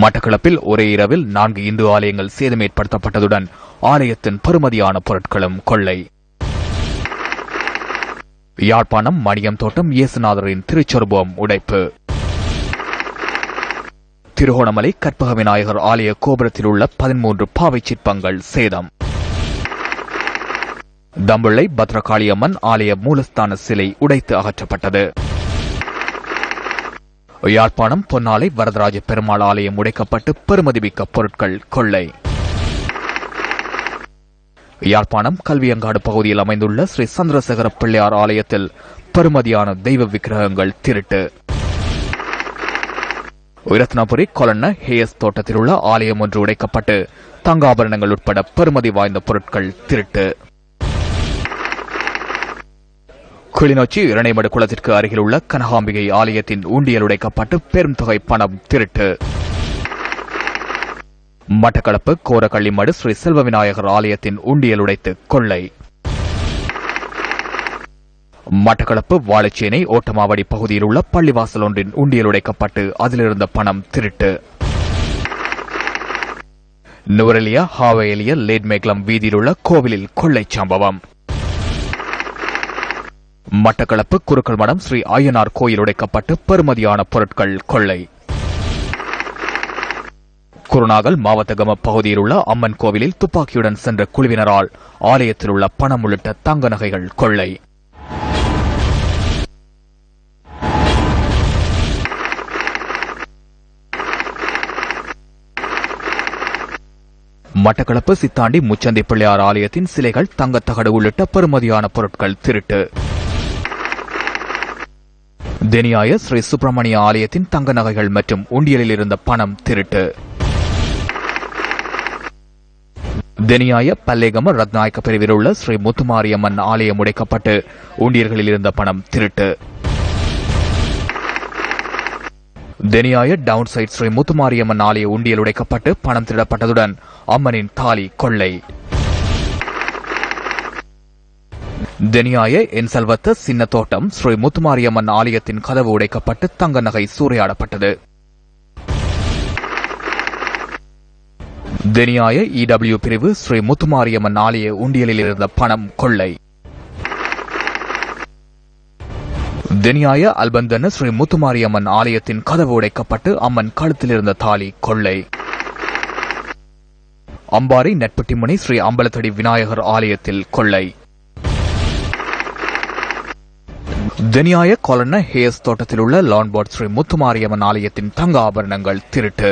மட்டக்களப்பில் ஒரே இரவில் 4 இந்து ஆலயங்கள் சேதம் ஏற்படுத்தப்பட்டதுடன் ஆலயத்தின் பெறுமதியான பொருட்களும் கொள்ளை. யாழ்ப்பாணம் மணியம் தோட்டம் இயேசுநாதரின் திருச்சொரூபம் உடைப்பு. திருகோணமலை கற்பக விநாயகர் ஆலய கோபுரத்தில் உள்ள 13 பாவை சிற்பங்கள் சேதம். தம்புள்ளை பத்ரகாளியம்மன் ஆலய மூலஸ்தான சிலை உடைத்து அகற்றப்பட்டது. யாழ்ப்பாணம் பொன்னாலை வரதராஜ பெருமாள் ஆலயம் உடைக்கப்பட்டு பெறுமதிமிக்க பொருட்கள் கொள்ளை. யாழ்ப்பாணம் கல்வியங்காடு பகுதியில் அமைந்துள்ள ஸ்ரீ சந்திரசேகர பிள்ளையார் ஆலயத்தில் பெறுமதியான தெய்வ விக்கிரகங்கள் திருட்டு. இரத்னபுரி கொலன்ன ஹேயஸ் தோட்டத்தில் உள்ள ஆலயம் ஒன்று உடைக்கப்பட்டு தங்காபரணங்கள் உட்பட பெறுமதி வாய்ந்த பொருட்கள் திருட்டு. கிளிநொச்சி இரணைமடு குளத்திற்கு அருகில் உள்ள கனகாம்பிகை ஆலயத்தின் ஊண்டியல் உடைக்கப்பட்டு பெரும் தொகை பணம் திருட்டு. மட்டக்களப்பு கோரக்கள்ளிமடு ஸ்ரீ செல்வ விநாயகர் ஆலயத்தின் ஊண்டியல் உடைத்து கொள்ளை. மட்டக்களப்பு வாழைச்சேனை ஓட்டமாவடி பகுதியில் உள்ள பள்ளிவாசல் ஒன்றின் ஊண்டியல் உடைக்கப்பட்டு அதிலிருந்த பணம் திருட்டு. நுவரெலியா ஹாவேலிய லேட்மேக்லம் வீதியில் உள்ள கோவிலில் கொள்ளை சம்பவம். மட்டக்களப்பு குருக்கள் மடம் ஸ்ரீ ஐயனார் கோயில் உடைக்கப்பட்டு பெறுமதியான பொருட்கள் கொள்ளை. குருநாகல் மாவட்டகம பகுதியில் உள்ள அம்மன் கோவிலில் துப்பாக்கியுடன் சென்ற குழுவினரால் ஆலயத்தில் உள்ள பணம் உள்ளிட்ட தங்க நகைகள் கொள்ளை. மட்டக்களப்பு சித்தாண்டி முச்சந்தி பிள்ளையார் ஆலயத்தின் சிலைகள் தங்கத்தகடு உள்ளிட்ட பெறுமதியான பொருட்கள் திருட்டு. தெனியாய ஸ்ரீ சுப்பிரமணிய ஆலயத்தின் தங்க நகைகள் மற்றும் உண்டியலில் இருந்த பணம் திருட்டு. தெனியாய பல்லேகம ரத்நாயக்க பிரிவில் உள்ள ஸ்ரீ முத்துமாரியம்மன் ஆலயம் உடைக்கப்பட்டு உண்டியல்களில் இருந்த பணம் திருட்டு. தெனியாய டவுன் சைட் ஸ்ரீ முத்துமாரியம்மன் ஆலய உண்டியல் உடைக்கப்பட்டு பணம் திருடப்பட்டதுடன் அம்மனின் தாலி கொள்ளை. தெனியாய என்சல்வத்த சின்ன தோட்டம் ஸ்ரீ முத்துமாரியம்மன் ஆலயத்தின் கதவு உடைக்கப்பட்டு தங்க நகை சூறையாடப்பட்டது. தெனியாய இடபிள்யூ பிரிவு ஸ்ரீ முத்துமாரியம்மன் ஆலய உண்டியலில் இருந்த பணம் கொள்ளை. தெனியாய அல்பந்தன ஸ்ரீ முத்துமாரியம்மன் ஆலயத்தின் கதவு உடைக்கப்பட்டு அம்மன் கழுத்தில் இருந்த தாலி கொள்ளை. அம்பாறை நட்பட்டிமுனை ஸ்ரீ அம்பலத்தடி விநாயகர் ஆலயத்தில் கொள்ளை. தெனியாய கொலன்ன ஹேஸ் தோட்டத்தில் உள்ள லான்போர்ட் ஸ்ரீ முத்துமாரியம்மன் ஆலயத்தின் தங்க ஆபரணங்கள் திருட்டு.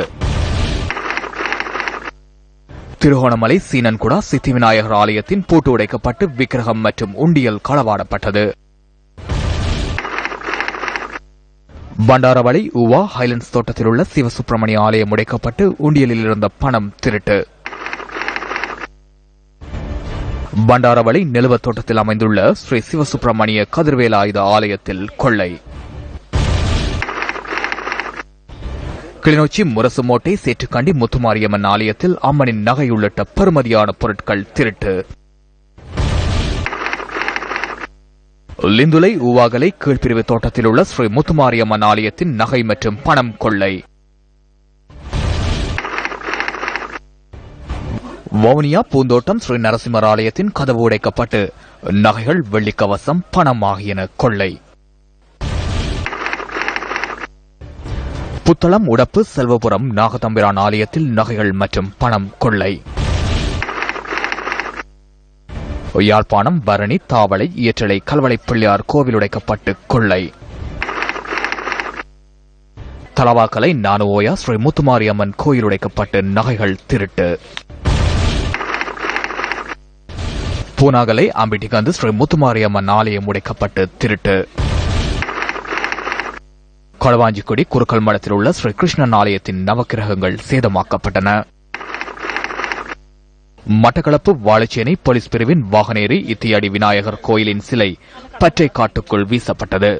திருகோணமலை சீனன்குடா சித்தி விநாயகர் ஆலயத்தின் பூட்டு உடைக்கப்பட்டு விக்கிரகம் மற்றும் உண்டியல் களவாடப்பட்டது. பண்டாரவளை ஊவா ஹைலண்ட்ஸ் தோட்டத்தில் உள்ள சிவசுப்பிரமணிய ஆலயம் உடைக்கப்பட்டு உண்டியலில் இருந்த பணம் திருட்டு. பண்டாரவளை நெலுவ தோட்டத்தில் அமைந்துள்ள ஸ்ரீ சிவசுப்பிரமணிய கதிர்வேல ஆயுத ஆலயத்தில் கொள்ளை. கிளிநொச்சி முரசுமோட்டை சேற்றுக்காண்டி முத்துமாரியம்மன் ஆலயத்தில் அம்மனின் நகை உள்ளிட்ட பெறுமதியான பொருட்கள் திருட்டு. லிந்துலை ஊவாகலை கீழ்பிரிவு தோட்டத்தில் உள்ள ஸ்ரீ முத்துமாரியம்மன் ஆலயத்தின் நகை மற்றும் பணம் கொள்ளை. வவுனியா பூந்தோட்டம் ஸ்ரீ நரசிம்மர் ஆலயத்தின் கதவு உடைக்கப்பட்டு நகைகள் வெள்ளிக்கவசம் பணம் ஆகியன கொள்ளை. புத்தளம் உடப்பு செல்வபுரம் நாகதம்பிரான் ஆலயத்தில் நகைகள் மற்றும் பணம் கொள்ளை. யாழ்ப்பாணம் பரணி தாவளை இயற்றலை கல்வளை பிள்ளையார் கோவில் உடைக்கப்பட்டு கொள்ளை. தலவாக்கலை நானுவோயா ஸ்ரீ முத்துமாரியம்மன் கோயில் உடைக்கப்பட்டு நகைகள் திருட்டு. பூனாகலை அம்பிட்டிகந்து ஸ்ரீ முத்துமாரியம்மன் ஆலயம் உடைக்கப்பட்டு திருட்டு. களவாஞ்சிக்குடி குருக்கள் மடத்தில் உள்ள ஸ்ரீ கிருஷ்ணன் ஆலயத்தின் நவக்கிரகங்கள் சேதமாக்கப்பட்டன. மட்டக்களப்பு வாழைச்சேனை போலீஸ் பிரிவின் வாகனேரி இத்தியாடி விநாயகர் கோயிலின் சிலை பற்றை காட்டுக்குள் வீசப்பட்டது.